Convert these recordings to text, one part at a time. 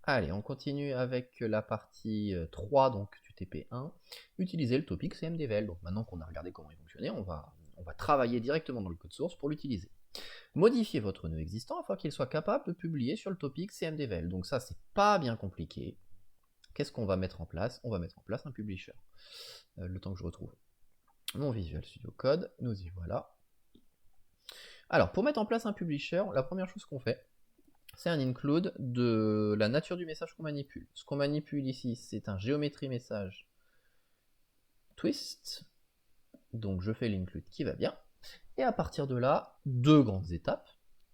Allez, on continue avec la partie 3 donc du TP1. Utiliser le topic CMDVL. Donc maintenant qu'on a regardé comment il fonctionnait, on va travailler directement dans le code source pour l'utiliser. Modifiez votre nœud existant afin qu'il soit capable de publier sur le topic CMDVL. Donc ça, c'est pas bien compliqué. Qu'est-ce qu'on va mettre en place? On va mettre en place un publisher. Le temps que je retrouve mon Visual Studio Code, nous y voilà. Alors, pour mettre en place un publisher, la première chose qu'on fait, c'est un include de la nature du message qu'on manipule. Ce qu'on manipule ici, c'est un géométrie message twist. Donc je fais l'include qui va bien. Et à partir de là, deux grandes étapes.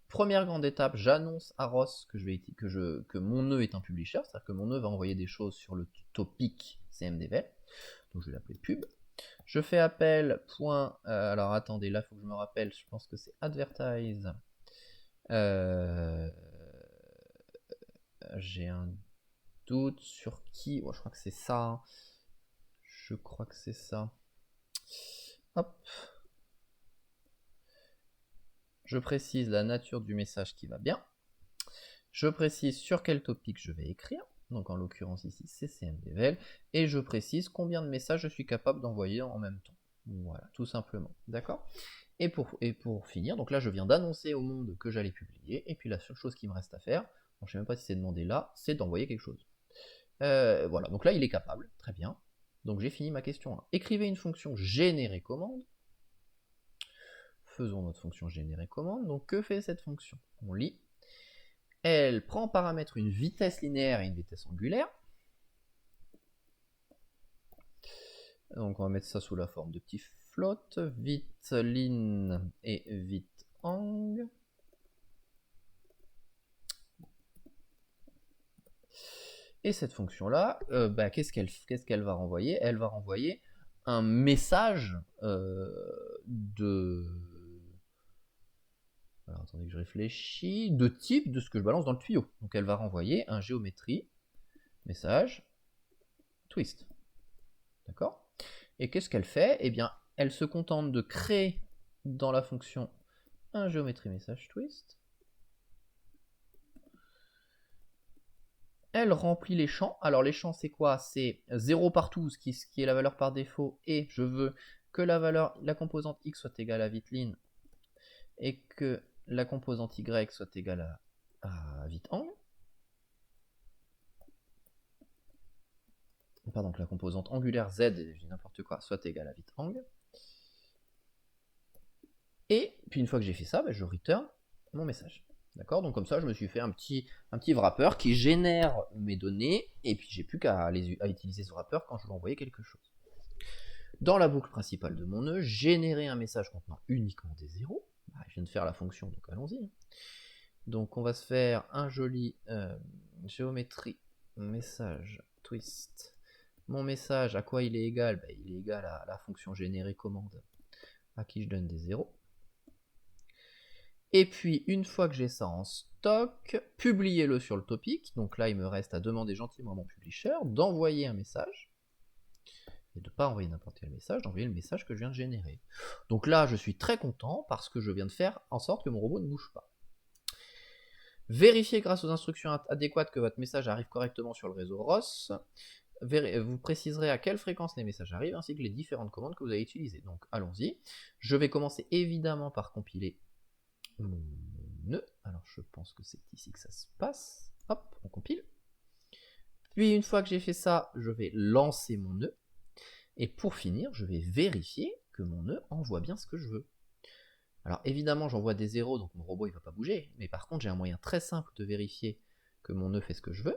Première grande étape, j'annonce à Ross que mon nœud est un publisher, c'est-à-dire que mon nœud va envoyer des choses sur le topic CMDVL. Donc je vais l'appeler pub. Je fais appel, alors attendez, là il faut que je me rappelle, je pense que c'est advertise. J'ai un doute sur qui. Je crois que c'est ça. Je crois que c'est ça. Hop. Je précise la nature du message qui va bien. Je précise sur quel topic je vais écrire. Donc en l'occurrence ici c'est CMDVL. Et je précise combien de messages je suis capable d'envoyer en même temps. Voilà, tout simplement. D'accord ? Et pour finir, donc là je viens d'annoncer au monde que j'allais publier. Et puis la seule chose qui me reste à faire, je ne sais même pas si c'est demandé là, c'est d'envoyer quelque chose. Voilà, donc là il est capable, très bien. Donc j'ai fini ma question 1. Écrivez une fonction générer commande. Faisons notre fonction générer commande. Donc que fait cette fonction? On lit. Elle prend en paramètre une vitesse linéaire et une vitesse angulaire. Donc on va mettre ça sous la forme de petits float, vitLin et vitang. Et cette fonction-là, qu'est-ce qu'elle va renvoyer? Elle va renvoyer un message de... Alors attendez que je réfléchis, de type de ce que je balance dans le tuyau. Donc elle va renvoyer un géométrie, message, twist. D'accord? Et qu'est-ce qu'elle fait? Eh bien, elle se contente de créer dans la fonction un géométrie message twist. Elle remplit les champs. Alors les champs c'est quoi? C'est 0 partout, ce qui est la valeur par défaut, et je veux que la composante x soit égale à vitLin et que la composante y soit égale à vitang. Pardon, que la composante angulaire z, n'importe quoi, soit égale à vitang. Et puis une fois que j'ai fait ça, je return mon message. D'accord? Donc comme ça, je me suis fait un petit wrapper qui génère mes données, et puis j'ai plus qu'à utiliser ce wrapper quand je veux envoyer quelque chose. Dans la boucle principale de mon nœud, générer un message contenant uniquement des zéros. Je viens de faire la fonction, donc allons-y. Donc on va se faire un joli géométrie message twist. Mon message, à quoi il est égal? Il est égal à la fonction générer commande à qui je donne des zéros. Et puis une fois que j'ai ça en stock, publiez-le sur le topic. Donc là il me reste à demander gentiment à mon publisher d'envoyer un message. Et de ne pas envoyer n'importe quel message, d'envoyer le message que je viens de générer. Donc là je suis très content parce que je viens de faire en sorte que mon robot ne bouge pas. Vérifiez grâce aux instructions adéquates que votre message arrive correctement sur le réseau ROS. Vous préciserez à quelle fréquence les messages arrivent ainsi que les différentes commandes que vous avez utilisées. Donc allons-y. Je vais commencer évidemment par compiler mon nœud. Alors je pense que c'est ici que ça se passe. Hop, on compile. Puis une fois que j'ai fait ça, je vais lancer mon nœud. Et pour finir, je vais vérifier que mon nœud envoie bien ce que je veux. Alors évidemment, j'envoie des zéros, donc mon robot il va pas bouger. Mais par contre, j'ai un moyen très simple de vérifier que mon nœud fait ce que je veux.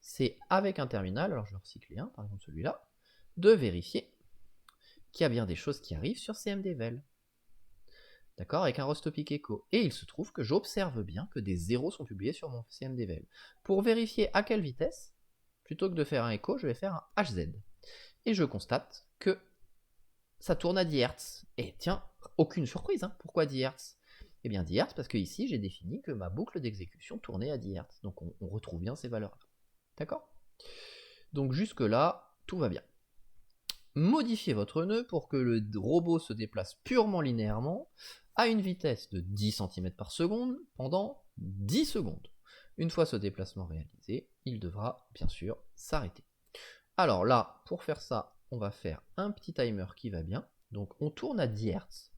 C'est avec un terminal, alors je vais recycler un, par exemple celui-là, de vérifier qu'il y a bien des choses qui arrivent sur CMDVL. D'accord, avec un ROS-topic echo. Et il se trouve que j'observe bien que des zéros sont publiés sur mon CMDVL. Pour vérifier à quelle vitesse, plutôt que de faire un echo, je vais faire un HZ. Et je constate que ça tourne à 10 Hz. Et tiens, aucune surprise, hein. Pourquoi 10 Hz? Eh bien 10 Hz parce que ici j'ai défini que ma boucle d'exécution tournait à 10 Hz. Donc on retrouve bien ces valeurs-là. D'accord? Donc jusque là, tout va bien. Modifiez votre nœud pour que le robot se déplace purement linéairement à une vitesse de 10 cm par seconde pendant 10 secondes. Une fois ce déplacement réalisé, il devra bien sûr s'arrêter. Alors là, pour faire ça, on va faire un petit timer qui va bien. Donc on tourne à 10 Hz.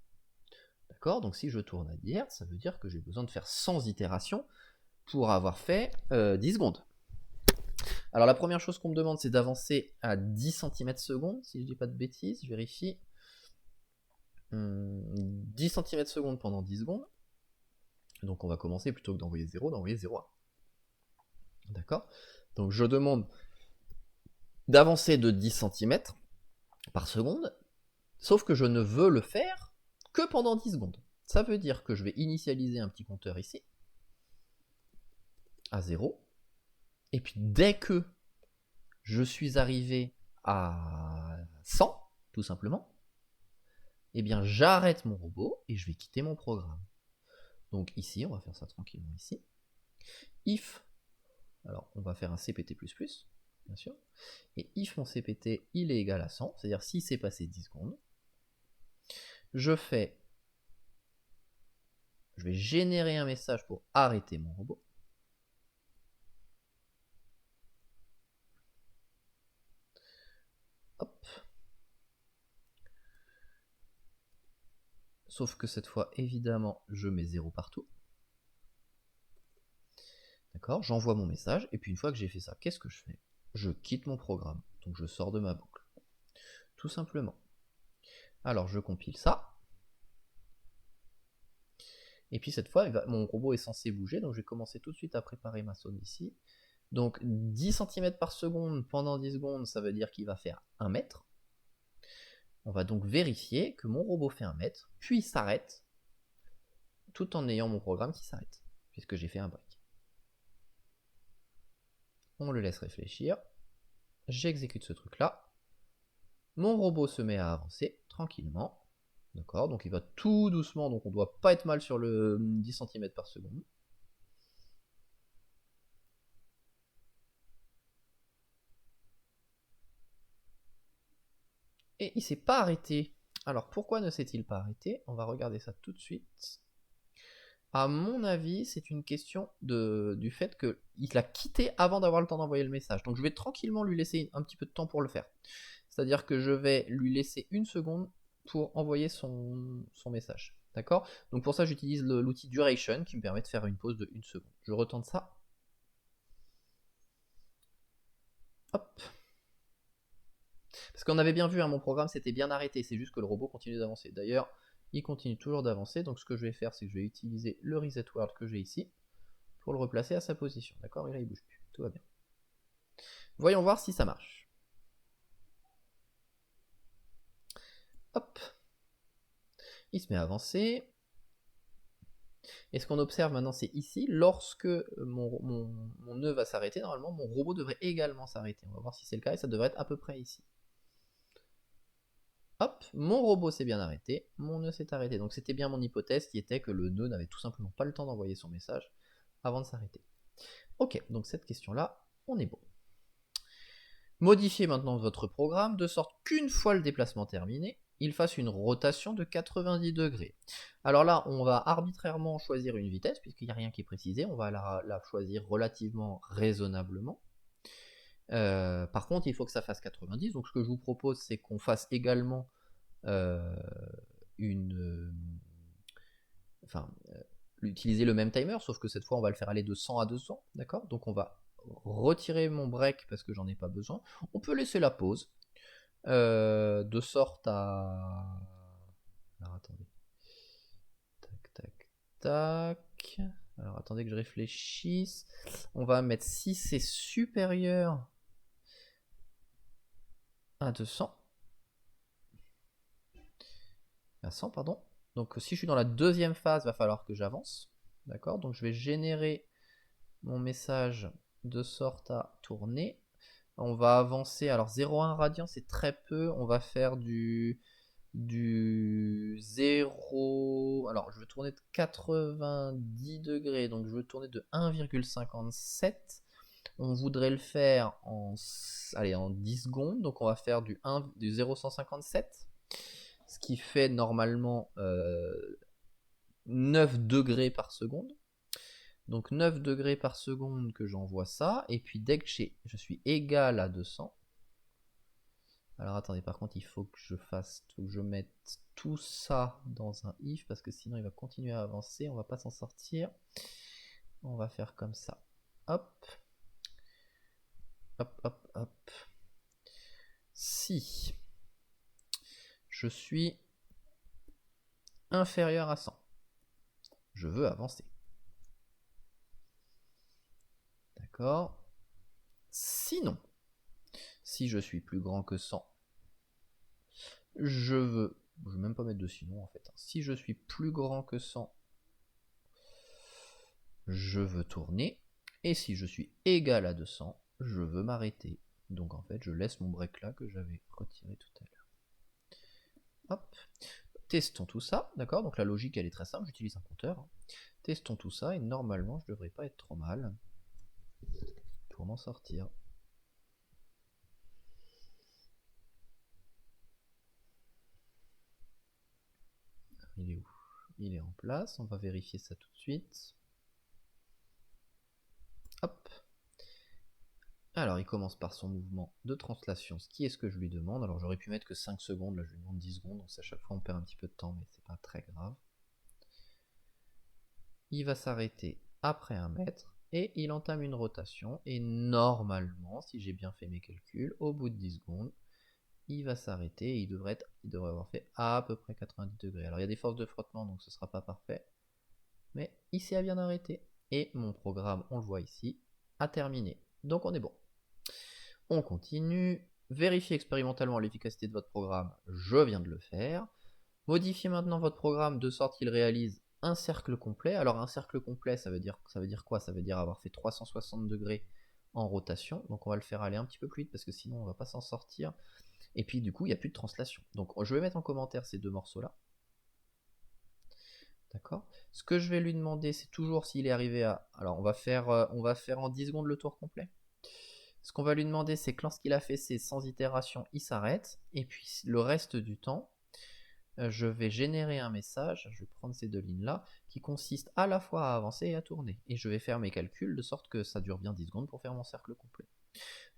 D'accord? Donc si je tourne à 10 Hz, ça veut dire que j'ai besoin de faire 100 itérations pour avoir fait 10 secondes. Alors la première chose qu'on me demande, c'est d'avancer à 10 cm/s, si je dis pas de bêtises, je vérifie. 10 cm/s pendant 10 secondes. Donc on va commencer, plutôt que d'envoyer 0, d'envoyer 0,1. D'accord? Donc je demande d'avancer de 10 cm par seconde, sauf que je ne veux le faire que pendant 10 secondes. Ça veut dire que je vais initialiser un petit compteur ici, à 0, et puis dès que je suis arrivé à 100, tout simplement, eh bien j'arrête mon robot et je vais quitter mon programme. Donc ici, on va faire ça tranquillement ici. If, alors on va faire un CPT++, bien sûr, et if mon CPT il est égal à 100, c'est-à-dire si c'est passé 10 secondes, je vais générer un message pour arrêter mon robot. Hop. Sauf que cette fois, évidemment, je mets 0 partout. D'accord? J'envoie mon message, et puis une fois que j'ai fait ça, qu'est-ce que je fais? Je quitte mon programme, donc je sors de ma boucle. Tout simplement. Alors je compile ça. Et puis cette fois, mon robot est censé bouger, donc je vais commencer tout de suite à préparer ma zone ici. Donc 10 cm par seconde pendant 10 secondes, ça veut dire qu'il va faire 1 mètre. On va donc vérifier que mon robot fait 1 mètre, puis s'arrête, tout en ayant mon programme qui s'arrête, puisque j'ai fait un break. On le laisse réfléchir. J'exécute ce truc-là. Mon robot se met à avancer tranquillement. D'accord, donc il va tout doucement, donc on ne doit pas être mal sur le 10 cm par seconde. Et il s'est pas arrêté. Alors pourquoi ne s'est-il pas arrêté? On va regarder ça tout de suite. À mon avis, c'est une question du fait qu'il a quitté avant d'avoir le temps d'envoyer le message. Donc je vais tranquillement lui laisser un petit peu de temps pour le faire. C'est-à-dire que je vais lui laisser 1 seconde pour envoyer son message. D'accord? Donc pour ça, j'utilise l'outil duration qui me permet de faire une pause de 1 seconde. Je retente ça. Hop. Parce qu'on avait bien vu, hein, mon programme s'était bien arrêté. C'est juste que le robot continue d'avancer. D'ailleurs, il continue toujours d'avancer. Donc ce que je vais faire, c'est que je vais utiliser le reset world que j'ai ici pour le replacer à sa position. D'accord? Et là, il bouge plus. Tout va bien. Voyons voir si ça marche. Hop. Il se met à avancer. Et ce qu'on observe maintenant, c'est ici, lorsque mon nœud va s'arrêter, normalement, mon robot devrait également s'arrêter. On va voir si c'est le cas, et ça devrait être à peu près ici. Hop, mon robot s'est bien arrêté, mon nœud s'est arrêté. Donc c'était bien mon hypothèse qui était que le nœud n'avait tout simplement pas le temps d'envoyer son message avant de s'arrêter. Ok, donc cette question-là, on est bon. Modifiez maintenant votre programme de sorte qu'une fois le déplacement terminé, il fasse une rotation de 90 degrés. Alors là, on va arbitrairement choisir une vitesse, puisqu'il n'y a rien qui est précisé, on va la choisir relativement raisonnablement. Par contre, il faut que ça fasse 90, donc ce que je vous propose, c'est qu'on fasse également utiliser le même timer, sauf que cette fois, on va le faire aller de 100 à 200, d'accord? Donc on va retirer mon break parce que j'en ai pas besoin. On peut laisser la pause. De sorte à... Alors attendez. Tac, tac, tac. Alors attendez que je réfléchisse. On va mettre si c'est supérieur à 200. À 100, pardon. Donc si je suis dans la deuxième phase, il va falloir que j'avance. D'accord? Donc je vais générer mon message de sorte à tourner. On va avancer. Alors 0,1 radian, c'est très peu. On va faire du 0. Alors je vais tourner de 90 degrés. Donc je vais tourner de 1,57. On voudrait le faire en 10 secondes. Donc on va faire du 0,157. Ce qui fait normalement 9 degrés par seconde. Donc 9 degrés par seconde que j'envoie ça. Et puis dès que je suis égal à 200. Alors attendez, par contre il faut que je mette tout ça dans un if parce que sinon il va continuer à avancer, on va pas s'en sortir. On va faire comme ça. Hop. Hop, hop, hop. Si je suis inférieur à 100, je veux avancer. D'accord. Sinon, si je suis plus grand que 100, je vais même pas mettre de sinon en fait. Si je suis plus grand que 100, je veux tourner. Et si je suis égal à 200, je veux m'arrêter. Donc en fait, je laisse mon break là que j'avais retiré tout à l'heure. Hop. Testons tout ça, d'accord? Donc la logique, elle est très simple, j'utilise un compteur. Testons tout ça, et normalement, je devrais pas être trop mal pour m'en sortir. Il est où? Il est en place, on va vérifier ça tout de suite. Hop. Alors, il commence par son mouvement de translation. Qui est-ce que je lui demande? Alors, j'aurais pu mettre que 5 secondes, là je lui demande 10 secondes, donc à chaque fois on perd un petit peu de temps, mais c'est pas très grave. Il va s'arrêter après 1 mètre, et il entame une rotation, et normalement, si j'ai bien fait mes calculs, au bout de 10 secondes, il va s'arrêter, et il devrait avoir fait à peu près 90 degrés. Alors, il y a des forces de frottement, donc ce ne sera pas parfait, mais ici, a bien arrêté. Et mon programme, on le voit ici, a terminé. Donc, on est bon. On continue. Vérifiez expérimentalement l'efficacité de votre programme. Je viens de le faire. Modifiez maintenant votre programme de sorte qu'il réalise un cercle complet. Alors un cercle complet, ça veut dire quoi? Ça veut dire avoir fait 360 degrés en rotation. Donc on va le faire aller un petit peu plus vite parce que sinon on va pas s'en sortir. Et puis du coup, il n'y a plus de translation. Donc je vais mettre en commentaire ces 2 morceaux-là. D'accord. Ce que je vais lui demander, c'est toujours s'il est arrivé à... Alors on va faire en 10 secondes le tour complet. Ce qu'on va lui demander, c'est que lorsqu'il a fait ses 100 itérations, il s'arrête. Et puis le reste du temps, je vais générer un message, je vais prendre ces 2 lignes-là, qui consiste à la fois à avancer et à tourner. Et je vais faire mes calculs de sorte que ça dure bien 10 secondes pour faire mon cercle complet.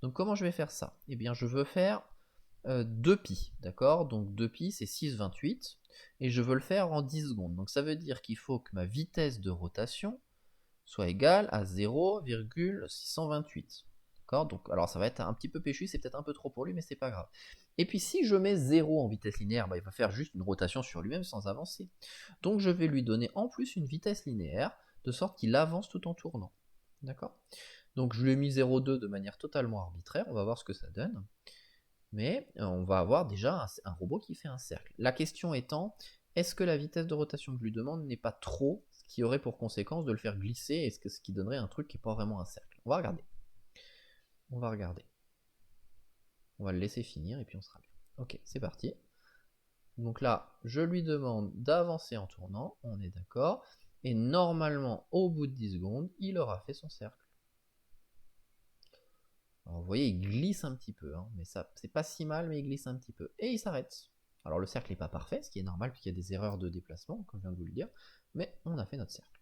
Donc comment je vais faire ça? Eh bien je veux faire 2π, d'accord? Donc 2π c'est 6,28, et je veux le faire en 10 secondes. Donc ça veut dire qu'il faut que ma vitesse de rotation soit égale à 0,628. Donc, alors ça va être un petit peu péchu, c'est peut-être un peu trop pour lui, mais c'est pas grave. Et puis si je mets 0 en vitesse linéaire, il va faire juste une rotation sur lui-même sans avancer. Donc je vais lui donner en plus une vitesse linéaire, de sorte qu'il avance tout en tournant. D'accord? Donc je lui ai mis 0,2 de manière totalement arbitraire, on va voir ce que ça donne. Mais on va avoir déjà un robot qui fait un cercle. La question étant, est-ce que la vitesse de rotation que je lui demande n'est pas trop, ce qui aurait pour conséquence de le faire glisser, et ce qui donnerait un truc qui n'est pas vraiment un cercle? On va regarder. On va regarder. On va le laisser finir et puis on sera bien. Ok, c'est parti. Donc là, je lui demande d'avancer en tournant, on est d'accord. Et normalement, au bout de 10 secondes, il aura fait son cercle. Alors vous voyez, il glisse un petit peu, hein, mais ça, c'est pas si mal, mais il glisse un petit peu. Et il s'arrête. Alors le cercle n'est pas parfait, ce qui est normal, puisqu'il y a des erreurs de déplacement, comme je viens de vous le dire, mais on a fait notre cercle.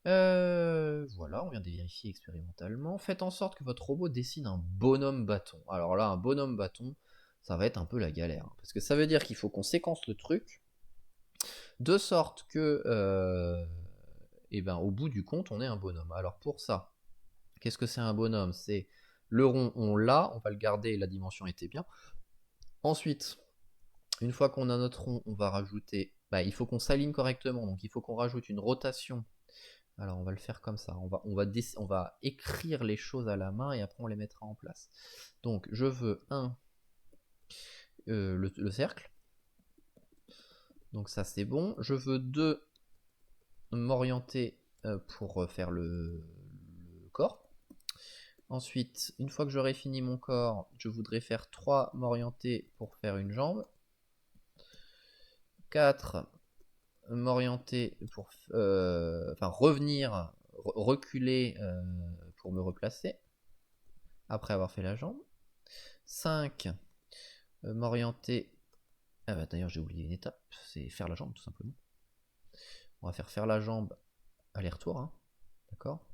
Voilà, on vient de vérifier expérimentalement. Faites en sorte que votre robot dessine un bonhomme bâton. Alors là, un bonhomme bâton, ça va être un peu la galère, hein, parce que ça veut dire qu'il faut qu'on séquence le truc, de sorte que, au bout du compte, on ait un bonhomme. Alors pour ça, qu'est-ce que c'est un bonhomme? C'est le rond, on l'a, on va le garder, la dimension était bien. Ensuite, une fois qu'on a notre rond, on va rajouter, il faut qu'on s'aligne correctement, donc il faut qu'on rajoute une rotation. Alors on va le faire comme ça, on va écrire les choses à la main et après on les mettra en place. Donc je veux le cercle, donc ça c'est bon. Je veux 2 m'orienter pour faire le corps. Ensuite, une fois que j'aurai fini mon corps, je voudrais faire 3 m'orienter pour faire une jambe. 4 m'orienter pour reculer pour me replacer après avoir fait la jambe. 5 m'orienter. Ah bah d'ailleurs j'ai oublié une étape, c'est faire la jambe tout simplement. On va faire la jambe aller-retour, hein. D'accord.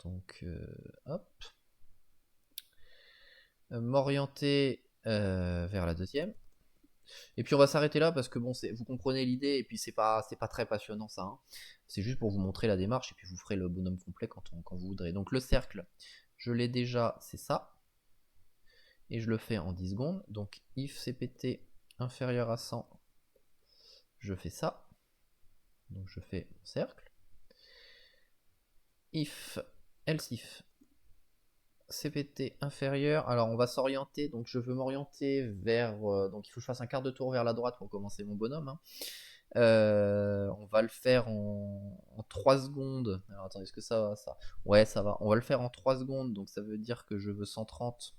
Donc, hop. M'orienter vers la deuxième. Et puis on va s'arrêter là parce que bon, vous comprenez l'idée et puis c'est pas très passionnant ça. Hein. C'est juste pour vous montrer la démarche et puis vous ferez le bonhomme complet quand vous voudrez. Donc le cercle, je l'ai déjà, c'est ça. Et je le fais en 10 secondes. Donc if cpt inférieur à 100, je fais ça. Donc je fais mon cercle. If, else if cpt inférieur, alors on va s'orienter, donc je veux m'orienter vers, donc il faut que je fasse un quart de tour vers la droite pour commencer mon bonhomme. Hein. On va le faire en 3 secondes. Alors attendez, est-ce que ça va ça? Ouais, ça va. On va le faire en 3 secondes, donc ça veut dire que je veux 130.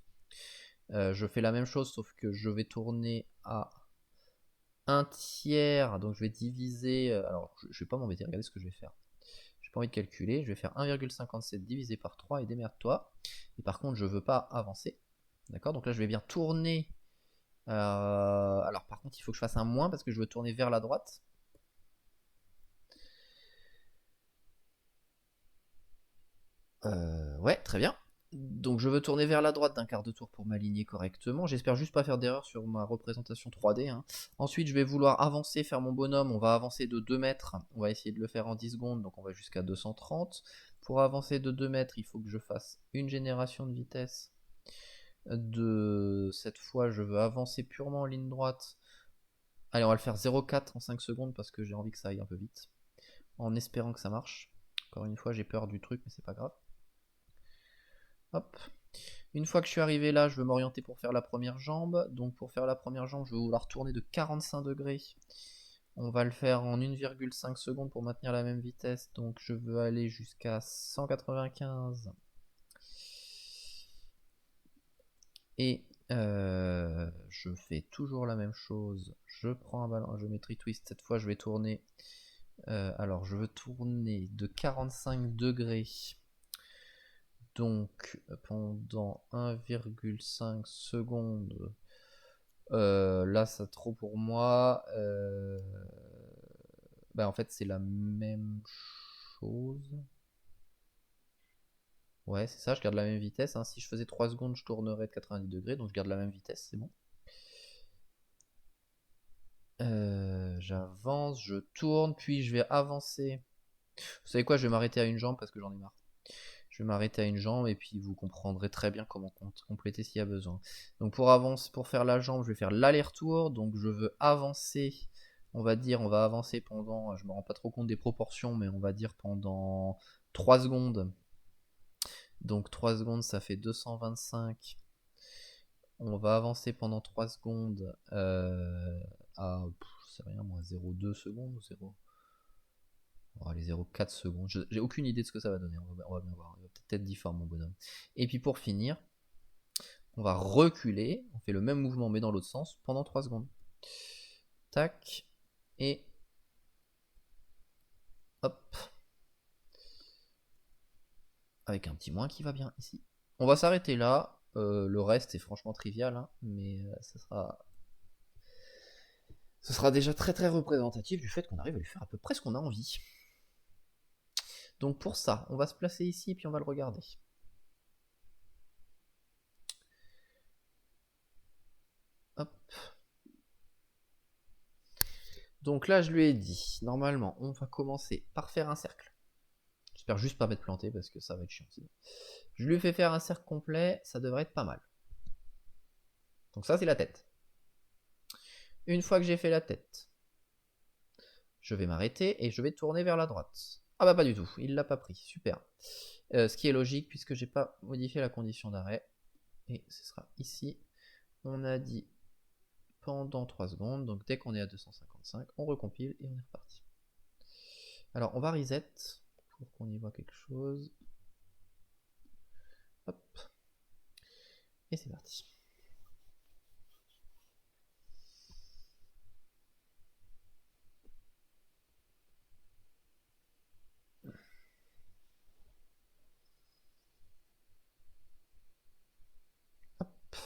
Je fais la même chose, sauf que je vais tourner à 1 tiers, donc je vais diviser. Alors je vais pas m'embêter, regardez ce que je vais faire. J'ai pas envie de calculer, je vais faire 1,57 divisé par 3 et démerde-toi. Et par contre, je veux pas avancer. D'accord? Donc là, je vais bien tourner. Alors par contre, il faut que je fasse un moins parce que je veux tourner vers la droite. Ouais, très bien. Donc je veux tourner vers la droite d'un quart de tour pour m'aligner correctement. J'espère juste pas faire d'erreur sur ma représentation 3D. Hein. Ensuite, je vais vouloir avancer, faire mon bonhomme. On va avancer de 2 mètres. On va essayer de le faire en 10 secondes, donc on va jusqu'à 230. Pour avancer de 2 mètres, il faut que je fasse une génération de vitesse. Cette fois, je veux avancer purement en ligne droite. Allez, on va le faire 0,4 en 5 secondes parce que j'ai envie que ça aille un peu vite. En espérant que ça marche. Encore une fois, j'ai peur du truc, mais c'est pas grave. Hop. Une fois que je suis arrivé là, je veux m'orienter pour faire la première jambe. Donc pour faire la première jambe, je vais vouloir tourner de 45 degrés. On va le faire en 1,5 secondes pour maintenir la même vitesse. Donc je veux aller jusqu'à 195. Et je fais toujours la même chose. Je prends un ballon, je mets twist. Cette fois, je vais tourner. Alors, je veux tourner de 45 degrés. Donc, pendant 1,5 secondes. Là, c'est trop pour moi. Bah, en fait, c'est la même chose. Ouais, c'est ça, je garde la même vitesse. Hein. Si je faisais 3 secondes, je tournerais de 90 degrés. Donc, je garde la même vitesse, c'est bon. J'avance, je tourne, puis je vais avancer. Vous savez quoi, je vais m'arrêter à une jambe parce que j'en ai marre. Je vais m'arrêter à une jambe et puis vous comprendrez très bien comment compléter s'il y a besoin. Donc pour faire la jambe, je vais faire l'aller-retour. Donc je veux avancer. On va dire, on va avancer pendant, je me rends pas trop compte des proportions, mais on va dire pendant 3 secondes. Donc 3 secondes, ça fait 225. On va avancer pendant 3 secondes à, c'est rien moi, 0,2 secondes ou 0. On va aller 0,4 secondes. J'ai aucune idée de ce que ça va donner. On va bien voir. Il va peut-être être difforme mon bonhomme. Et puis pour finir, on va reculer. On fait le même mouvement mais dans l'autre sens pendant 3 secondes. Tac. Et hop. Avec un petit moins qui va bien ici. On va s'arrêter là. Le reste est franchement trivial. Hein, mais ce sera déjà très très représentatif du fait qu'on arrive à lui faire à peu près ce qu'on a envie. Donc pour ça, on va se placer ici et puis on va le regarder. Hop. Donc là, je lui ai dit, normalement, on va commencer par faire un cercle. J'espère juste pas m'être planté parce que ça va être chiant. Je lui fais faire un cercle complet, ça devrait être pas mal. Donc ça, c'est la tête. Une fois que j'ai fait la tête, je vais m'arrêter et je vais tourner vers la droite. Ah bah pas du tout, il l'a pas pris, super. Ce qui est logique puisque j'ai pas modifié la condition d'arrêt. Et ce sera ici. On a dit pendant 3 secondes, donc dès qu'on est à 255, on recompile et on est reparti. Alors on va reset pour qu'on y voit quelque chose. Hop. Et c'est parti. Hop.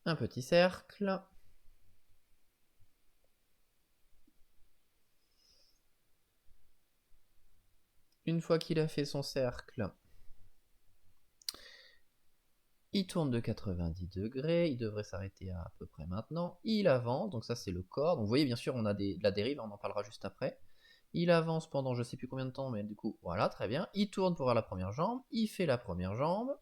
Un petit cercle. une fois qu'il a fait son cercle, il tourne de 90 degrés, il devrait s'arrêter à peu près maintenant. Il avance, donc ça c'est le corps. Donc vous voyez, bien sûr, on a de la dérive, on en parlera juste après. Il avance pendant je sais plus combien de temps, mais du coup, voilà, très bien. Il tourne pour voir la première jambe, il fait la première jambe,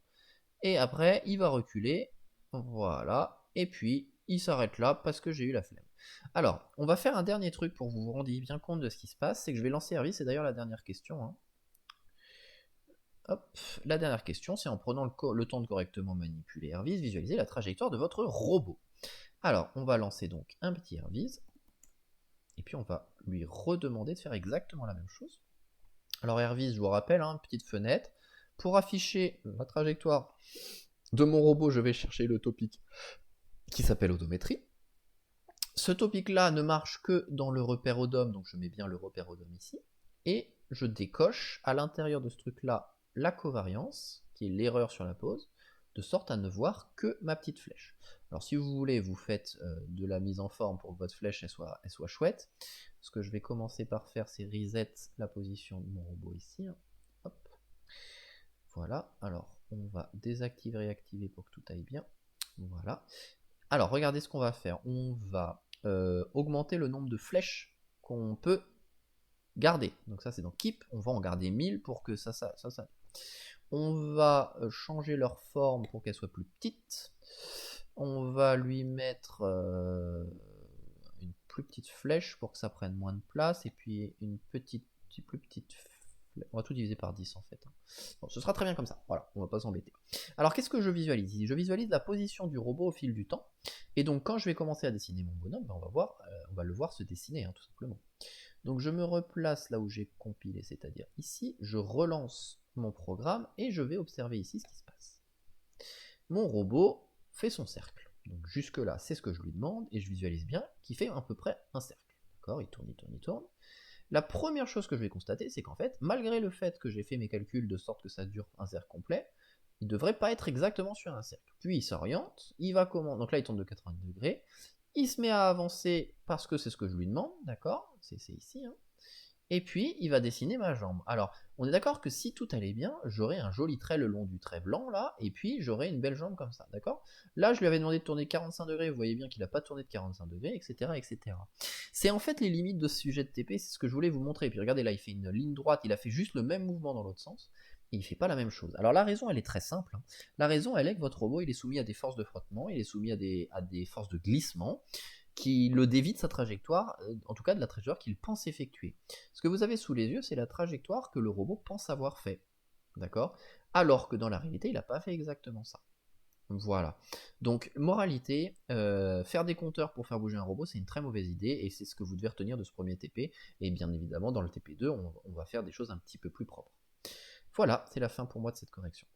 et après, il va reculer, voilà, et puis il s'arrête là parce que j'ai eu la flemme. Alors, on va faire un dernier truc pour que vous vous rendiez bien compte de ce qui se passe, c'est que je vais lancer Hervé, c'est d'ailleurs la dernière question, hein. Hop, la dernière question, c'est en prenant le temps de correctement manipuler Hervis, visualiser la trajectoire de votre robot. Alors, on va lancer donc un petit Hervis, et puis on va lui redemander de faire exactement la même chose. Alors Hervis, je vous rappelle, hein, petite fenêtre. Pour afficher la trajectoire de mon robot, je vais chercher le topic qui s'appelle odométrie. Ce topic-là ne marche que dans le repère odom, donc je mets bien le repère odom ici, et je décoche à l'intérieur de ce truc-là la covariance, qui est l'erreur sur la pose, de sorte à ne voir que ma petite flèche. Alors si vous voulez, vous faites de la mise en forme pour que votre flèche elle soit chouette. Ce que je vais commencer par faire, c'est reset la position de mon robot ici. Hop. Voilà, alors on va désactiver et activer pour que tout aille bien. Voilà. Alors regardez ce qu'on va faire. On va augmenter le nombre de flèches qu'on peut garder. Donc ça c'est dans Keep, on va en garder 1000 pour que ça. On va changer leur forme pour qu'elle soit plus petite. On va lui mettre une plus petite flèche pour que ça prenne moins de place. Et puis une plus petite flèche. On va tout diviser par 10 en fait. Bon, ce sera très bien comme ça. Voilà, on va pas s'embêter. Alors qu'est-ce que je visualise? Je visualise la position du robot au fil du temps. Et donc quand je vais commencer à dessiner mon bonhomme, ben, on va le voir se dessiner, hein, tout simplement. Donc je me replace là où j'ai compilé, c'est-à-dire ici, je relance mon programme et je vais observer ici ce qui se passe. Mon robot fait son cercle. Donc jusque là, c'est ce que je lui demande et je visualise bien qu'il fait à peu près un cercle. D'accord, il tourne, il tourne, il tourne. La première chose que je vais constater, c'est qu'en fait, malgré le fait que j'ai fait mes calculs de sorte que ça dure un cercle complet, il ne devrait pas être exactement sur un cercle. Puis il s'oriente, il va comment? Donc là, il tourne de 90 degrés, il se met à avancer parce que c'est ce que je lui demande, d'accord? C'est ici, hein. Et puis, il va dessiner ma jambe. Alors, on est d'accord que si tout allait bien, j'aurais un joli trait le long du trait blanc, là, et puis j'aurais une belle jambe comme ça, d'accord? Là, je lui avais demandé de tourner 45 degrés, vous voyez bien qu'il n'a pas tourné de 45 degrés, etc., etc. C'est en fait les limites de ce sujet de TP, c'est ce que je voulais vous montrer. Et puis regardez, là, il fait une ligne droite, il a fait juste le même mouvement dans l'autre sens, et il fait pas la même chose. Alors la raison, elle est très simple, hein. La raison, elle est que votre robot, il est soumis à des forces de frottement, il est soumis à des forces de glissement, qui le dévie de sa trajectoire, en tout cas de la trajectoire qu'il pense effectuer. Ce que vous avez sous les yeux, c'est la trajectoire que le robot pense avoir fait. D'accord? Alors que dans la réalité, il n'a pas fait exactement ça. Voilà. Donc, moralité, faire des compteurs pour faire bouger un robot, c'est une très mauvaise idée, et c'est ce que vous devez retenir de ce premier TP. Et bien évidemment, dans le TP2, on va faire des choses un petit peu plus propres. Voilà, c'est la fin pour moi de cette correction.